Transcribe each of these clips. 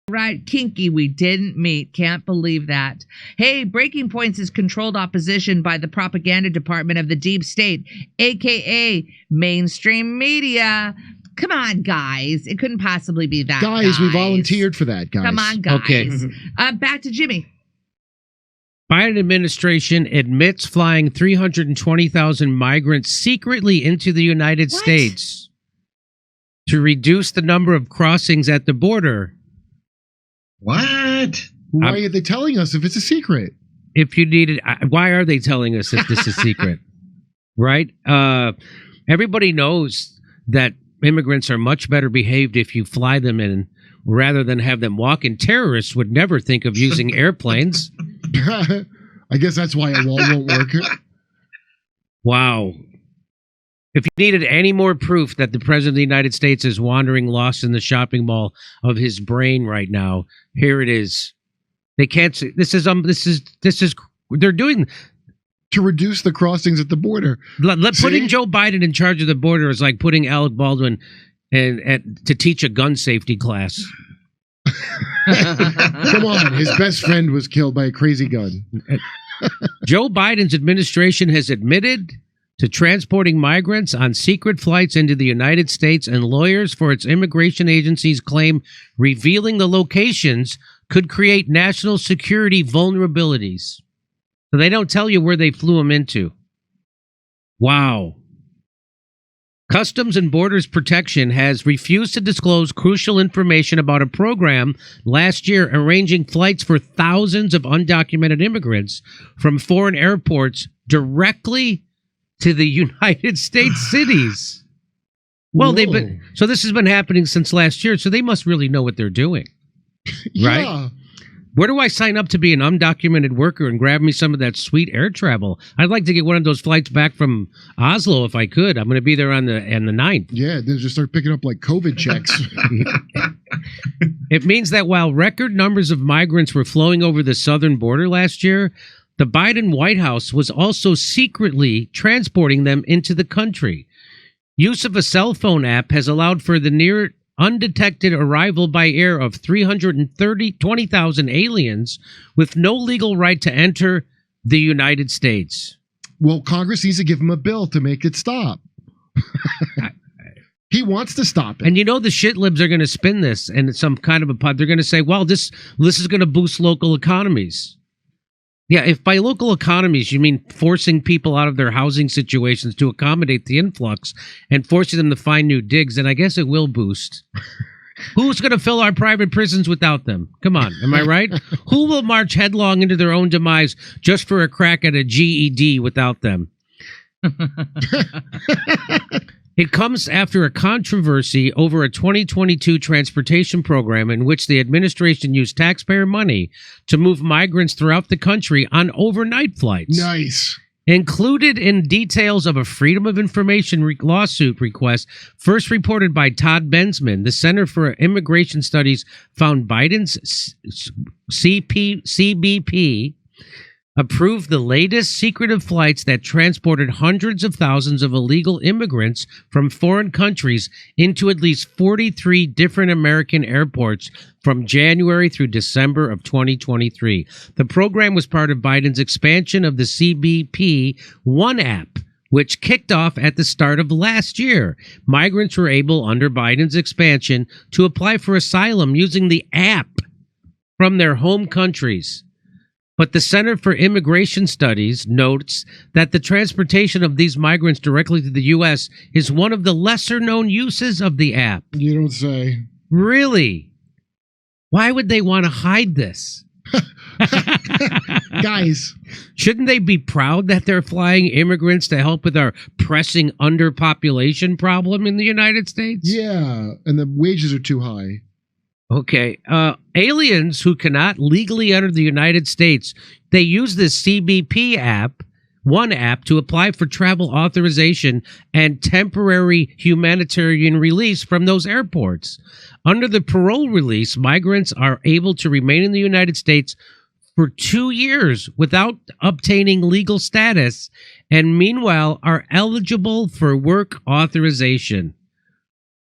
Right, kinky, we didn't meet. Can't believe that. Hey, Breaking Points is controlled opposition by the propaganda department of the deep state, aka mainstream media. Come on, guys. It couldn't possibly be that. Guys, we volunteered for that, guys. Come on, guys. Okay. Back to Jimmy. Biden administration admits flying 320,000 migrants secretly into the United States to reduce the number of crossings at the border. What? Why are they telling us if it's a secret? If you needed, why are they telling us if this is secret? Right? Everybody knows that immigrants are much better behaved if you fly them in rather than have them walk in. Terrorists would never think of using airplanes. I guess that's why a wall won't work. Wow. If you needed any more proof that the President of the United States is wandering lost in the shopping mall of his brain right now, here it is. They can't see. This is they're doing to reduce the crossings at the border. Putting Joe Biden in charge of the border is like putting Alec Baldwin to teach a gun safety class. Come on, his best friend was killed by a crazy gun. Joe Biden's administration has admitted to transporting migrants on secret flights into the United States, and lawyers for its immigration agencies claim revealing the locations could create national security vulnerabilities. So they don't tell you where they flew them into. Wow. Customs and Borders Protection has refused to disclose crucial information about a program last year arranging flights for thousands of undocumented immigrants from foreign airports directly to the United States cities. Well, so this has been happening since last year, so they must really know what they're doing. Right? Yeah. Where do I sign up to be an undocumented worker and grab me some of that sweet air travel? I'd like to get one of those flights back from Oslo if I could. I'm going to be there on the 9th. Yeah, they just start picking up like COVID checks. It means that while record numbers of migrants were flowing over the southern border last year, the Biden White House was also secretly transporting them into the country. Use of a cell phone app has allowed for the near undetected arrival by air of 320,000 aliens with no legal right to enter the United States. Well, Congress needs to give him a bill to make it stop. He wants to stop it. And you know the shitlibs are going to spin this and some kind of a pod. They're going to say, well, this is going to boost local economies. Yeah, if by local economies you mean forcing people out of their housing situations to accommodate the influx and forcing them to find new digs, then I guess it will boost. Who's going to fill our private prisons without them? Come on, am I right? Who will march headlong into their own demise just for a crack at a GED without them? It comes after a controversy over a 2022 transportation program in which the administration used taxpayer money to move migrants throughout the country on overnight flights. Nice. Included in details of a Freedom of Information lawsuit request first reported by Todd Bensman, the Center for Immigration Studies found Biden's CBP approved the latest secretive flights that transported hundreds of thousands of illegal immigrants from foreign countries into at least 43 different American airports from January through December of 2023. The program was part of Biden's expansion of the CBP One app, which kicked off at the start of last year. Migrants were able, under Biden's expansion, to apply for asylum using the app from their home countries. But the Center for Immigration Studies notes that the transportation of these migrants directly to the U.S. is one of the lesser-known uses of the app. You don't say. Really? Why would they want to hide this? Guys. Shouldn't they be proud that they're flying immigrants to help with our pressing underpopulation problem in the United States? Yeah, and the wages are too high. Okay. Aliens who cannot legally enter the United States, they use this CBP app, One app, to apply for travel authorization and temporary humanitarian release from those airports. Under the parole release, migrants are able to remain in the United States for 2 years without obtaining legal status, and meanwhile are eligible for work authorization.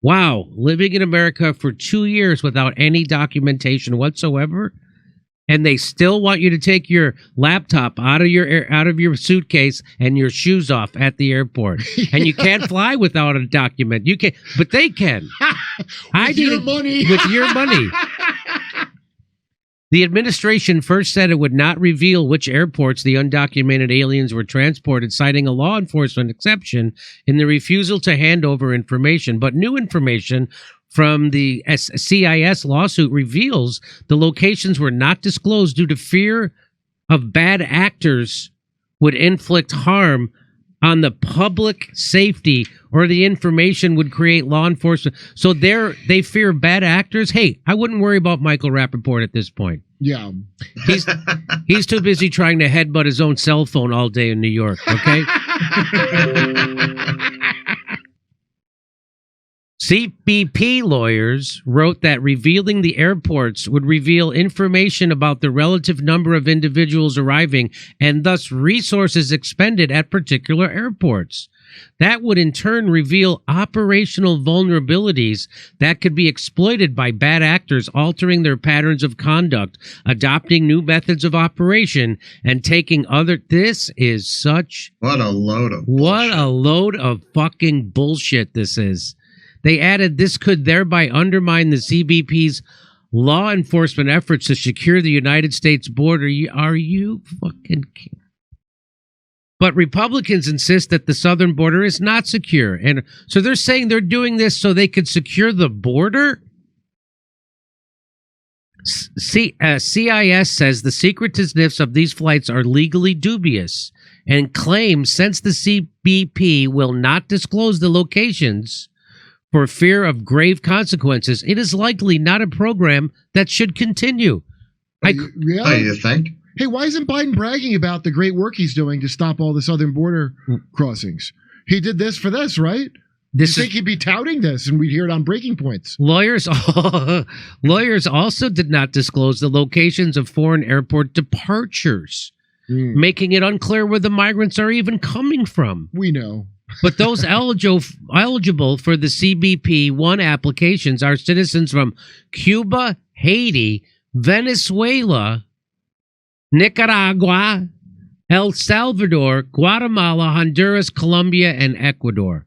Wow, living in America for 2 years without any documentation whatsoever, and they still want you to take your laptop out of your suitcase and your shoes off at the airport, and you can't fly without a document. You can, but they can. With your money. With your money. The administration first said it would not reveal which airports the undocumented aliens were transported, citing a law enforcement exception in the refusal to hand over information. But new information from the CIS lawsuit reveals the locations were not disclosed due to fear of bad actors would inflict harm on the public safety, or the information would create law enforcement. So they fear bad actors. Hey, I wouldn't worry about Michael Rappaport at this point. Yeah. He's too busy trying to headbutt his own cell phone all day in New York, okay? CBP lawyers wrote that revealing the airports would reveal information about the relative number of individuals arriving and thus resources expended at particular airports. That would in turn reveal operational vulnerabilities that could be exploited by bad actors altering their patterns of conduct, adopting new methods of operation, and taking other... This is such... What a load of What a load of fucking bullshit this is. They added this could thereby undermine the CBP's law enforcement efforts to secure the United States border. Are you fucking kidding? But Republicans insist that the southern border is not secure. And so they're saying they're doing this so they could secure the border? CIS says the secretiveness of these flights are legally dubious and claims since the CBP will not disclose the locations for fear of grave consequences, it is likely not a program that should continue. Really? Oh, you think? Hey, why isn't Biden bragging about the great work he's doing to stop all the southern border crossings? He did this for this, right? You think he'd be touting this and we'd hear it on Breaking Points? Lawyers also did not disclose the locations of foreign airport departures, making it unclear where the migrants are even coming from. We know. But those eligible for the CBP-1 applications are citizens from Cuba, Haiti, Venezuela, Nicaragua, El Salvador, Guatemala, Honduras, Colombia, and Ecuador.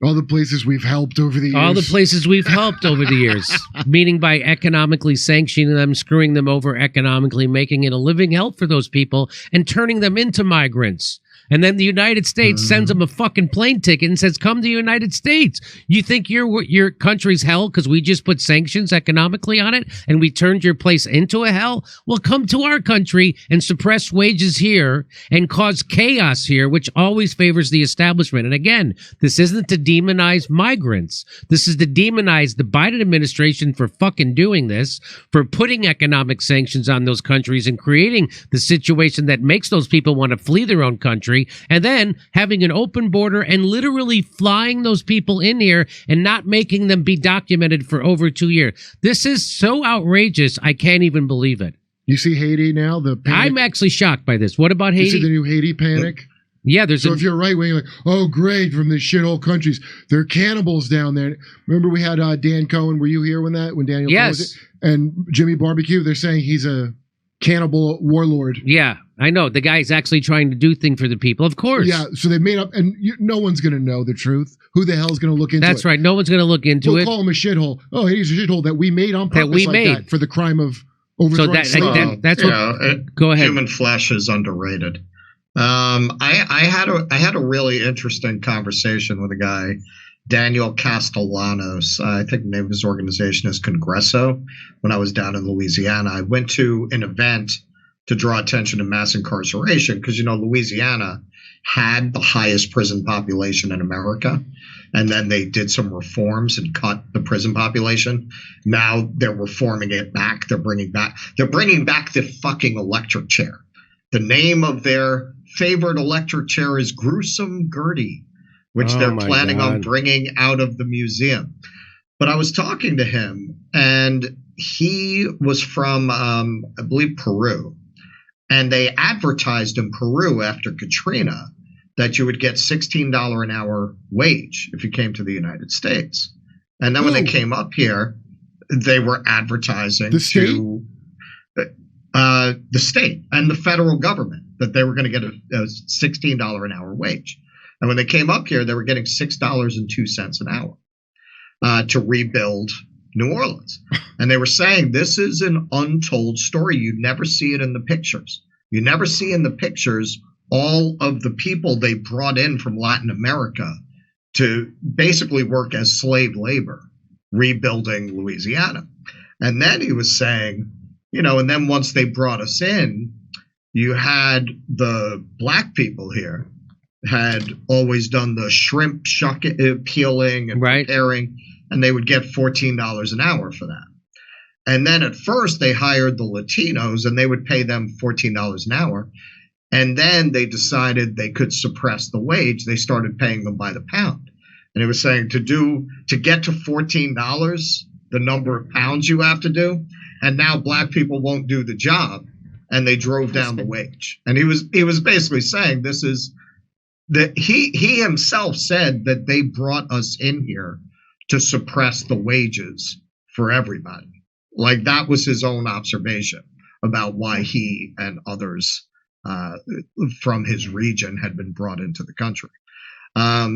All the places we've helped over the years. All the places we've helped over the years. Meaning by economically sanctioning them, screwing them over economically, making it a living hell for those people, and turning them into migrants. And then the United States sends them a fucking plane ticket and says, come to the United States. You think your country's hell because we just put sanctions economically on it and we turned your place into a hell? Well, come to our country and suppress wages here and cause chaos here, which always favors the establishment. And again, this isn't to demonize migrants. This is to demonize the Biden administration for fucking doing this, for putting economic sanctions on those countries and creating the situation that makes those people want to flee their own country. And then having an open border and literally flying those people in here and not making them be documented for over 2 years. This is so outrageous, I can't even believe it. You see Haiti now? I'm actually shocked by this. What about Haiti? You see the new Haiti panic? Yeah, if you're right wing, like, oh, great, from the shithole countries, they're cannibals down there. Remember we had Dan Cohen. Were you here when Daniel Cohen was it? And Jimmy Barbecue, they're saying he's a cannibal warlord. Yeah, I know. The guy's actually trying to do things for the people, of course. Yeah, so they made up, and no one's going to know the truth. Who the hell's going to look into it? That's right. No one's going to look into it. We'll call him a shithole. Oh, he's a shithole that we made on purpose that for the crime of overthrowing slavery. That's what. Go ahead. Human flesh is underrated. I had a really interesting conversation with a guy, Daniel Castellanos. I think the name of his organization is Congresso. When I was down in Louisiana, I went to an event to draw attention to mass incarceration because, Louisiana had the highest prison population in America. And then they did some reforms and cut the prison population. Now they're reforming it back. They're bringing back the fucking electric chair. The name of their favorite electric chair is Gruesome Gertie, which they're planning on bringing out of the museum. But I was talking to him, and he was from, I believe, Peru. And they advertised in Peru after Katrina that you would get $16 an hour wage if you came to the United States. And then when they came up here, they were advertising to the state and the federal government that they were going to get a $16 an hour wage. And when they came up here, they were getting $6.02 an hour to rebuild New Orleans. And they were saying this is an untold story. You never see it in the pictures. You never see in the pictures all of the people they brought in from Latin America to basically work as slave labor, rebuilding Louisiana. And then he was saying, and then once they brought us in, you had the black people here had always done the shrimp peeling and preparing, and they would get $14 an hour for that. And then at first they hired the Latinos and they would pay them $14 an hour. And then they decided they could suppress the wage. They started paying them by the pound. And it was saying to get to $14, the number of pounds you have to do. And now black people won't do the job. And they drove down the wage. And he was basically saying this is that he himself said that they brought us in here to suppress the wages for everybody. Like that was his own observation about why he and others from his region had been brought into the country.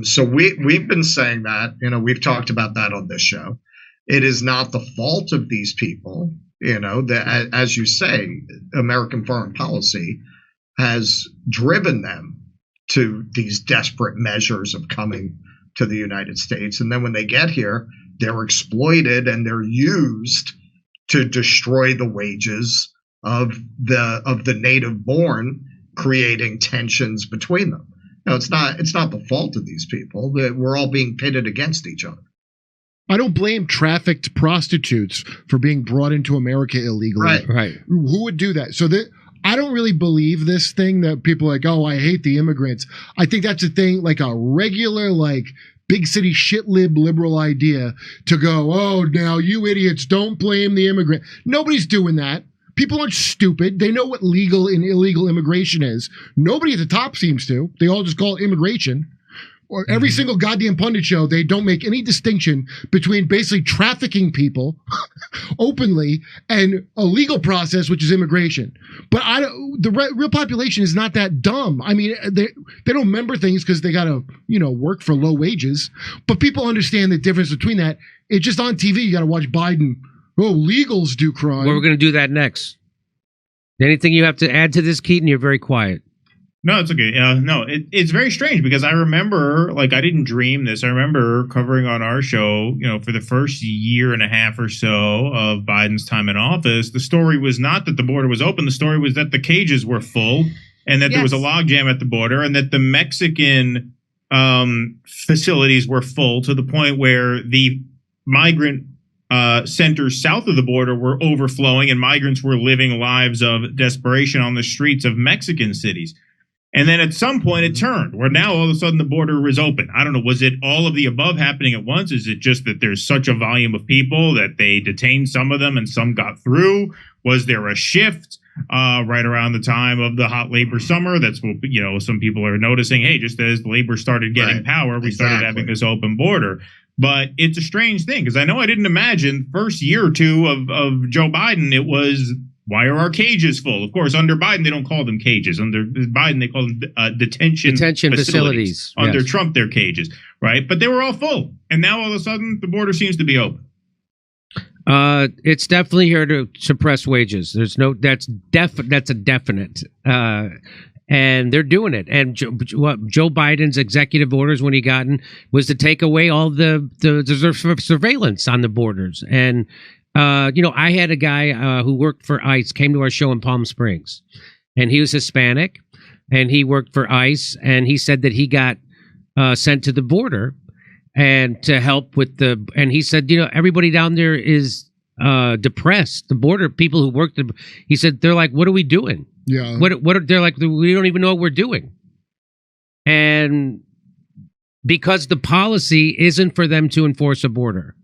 So we've been saying that, we've talked about that on this show. It is not the fault of these people, that, as you say, American foreign policy has driven them to these desperate measures of coming to the United States. And then when they get here, they're exploited and they're used to destroy the wages of the native born, creating tensions between them. It's not the fault of these people. We're all being pitted against each other. I don't blame trafficked prostitutes for being brought into America illegally. Right. Who would do that? So I don't really believe this thing that people are like, oh, I hate the immigrants. I think that's a thing, like a regular, big city shit liberal idea to go, oh, now you idiots don't blame the immigrant. Nobody's doing that. People aren't stupid. They know what legal and illegal immigration is. Nobody at the top seems to. They all just call it immigration. Or every single goddamn pundit show, they don't make any distinction between basically trafficking people openly and a legal process, which is immigration. But the real population is not that dumb. I mean, they don't remember things because they got to, work for low wages. But people understand the difference between that. It's just on TV. You got to watch Biden. Oh, legals do crime. Well, we're going to do that next. Anything you have to add to this, Keaton? You're very quiet. No, it's okay. It's very strange because I remember, I didn't dream this. I remember covering on our show, for the first year and a half or so of Biden's time in office, the story was not that the border was open. The story was that the cages were full and that there was a logjam at the border and that the Mexican facilities were full to the point where the migrant centers south of the border were overflowing and migrants were living lives of desperation on the streets of Mexican cities. And then at some point it turned where now all of a sudden the border is open. I don't know. Was it all of the above happening at once? Is it just that there's such a volume of people that they detained some of them and some got through? Was there a shift right around the time of the hot labor summer? That's what, some people are noticing. Hey, just as labor started getting power, we started having this open border. But it's a strange thing because I know I didn't imagine first year or two of Joe Biden, it was, why are our cages full? Of course, under Biden, they don't call them cages. Under Biden, they call them detention facilities. Under Trump, they're cages, right? But they were all full. And now all of a sudden, the border seems to be open. It's definitely here to suppress wages. There's no, that's a definite. And they're doing it. And what Joe Biden's executive orders when he got in was to take away all the surveillance on the borders. And I had a guy who worked for ICE, came to our show in Palm Springs, and he was Hispanic, and he worked for ICE, and he said that he got sent to the border and to help with and he said, everybody down there is depressed. The border people who worked, he said, they're like, what are we doing? Yeah. They're like, we don't even know what we're doing. And because the policy isn't for them to enforce a border.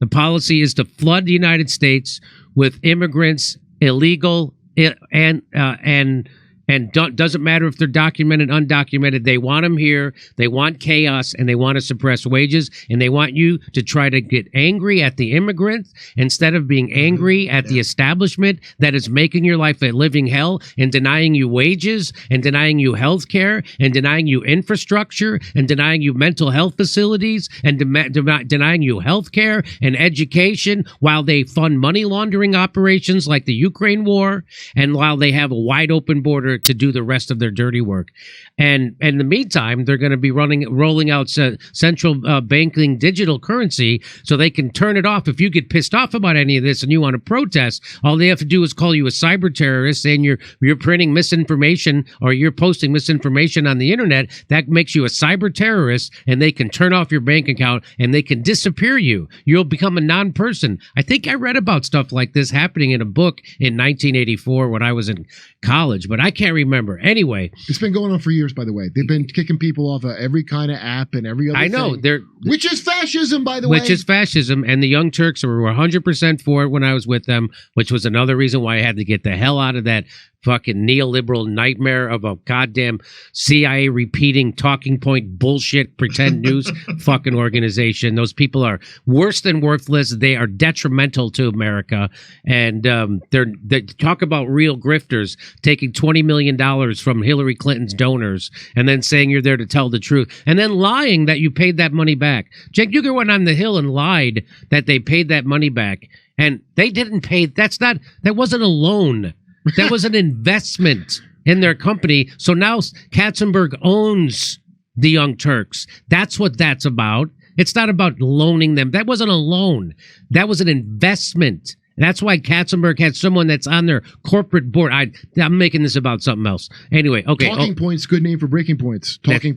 The policy is to flood the United States with immigrants, illegal and And doesn't matter if they're documented, undocumented. They want them here. They want chaos, and they want to suppress wages, and they want you to try to get angry at the immigrants instead of being angry at the establishment that is making your life a living hell and denying you wages and denying you health care and denying you infrastructure and denying you mental health facilities and denying you health care and education while they fund money laundering operations like the Ukraine war and while they have a wide open border to do the rest of their dirty work. And in the meantime, they're going to be rolling out central banking digital currency so they can turn it off. If you get pissed off about any of this and you want to protest, all they have to do is call you a cyber terrorist, saying you're printing misinformation or you're posting misinformation on the internet. That makes you a cyber terrorist, and they can turn off your bank account and they can disappear you. You'll become a non-person. I think I read about stuff like this happening in a book in 1984 when I was in college, but I can't remember. Anyway, it's been going on for years, by the way. They've been kicking people off of every kind of app and every other thing. Which is fascism, by the way. Which is fascism, and the Young Turks were 100% for it when I was with them, which was another reason why I had to get the hell out of that fucking neoliberal nightmare of a goddamn CIA repeating talking point bullshit pretend news fucking organization. Those people are worse than worthless. They are detrimental to America, and they talk about real grifters taking $20 million from Hillary Clinton's donors and then saying you're there to tell the truth and then lying that you paid that money back. Cenk Uygur went on the Hill and lied that they paid that money back, and they didn't pay. That wasn't a loan. That was an investment in their company. So now Katzenberg owns the Young Turks. That's what that's about. It's not about loaning them. That wasn't a loan. That was an investment. That's why Katzenberg had someone that's on their corporate board. I'm making this about something else. Anyway, okay. Talking Points, good name for Breaking Points. Talking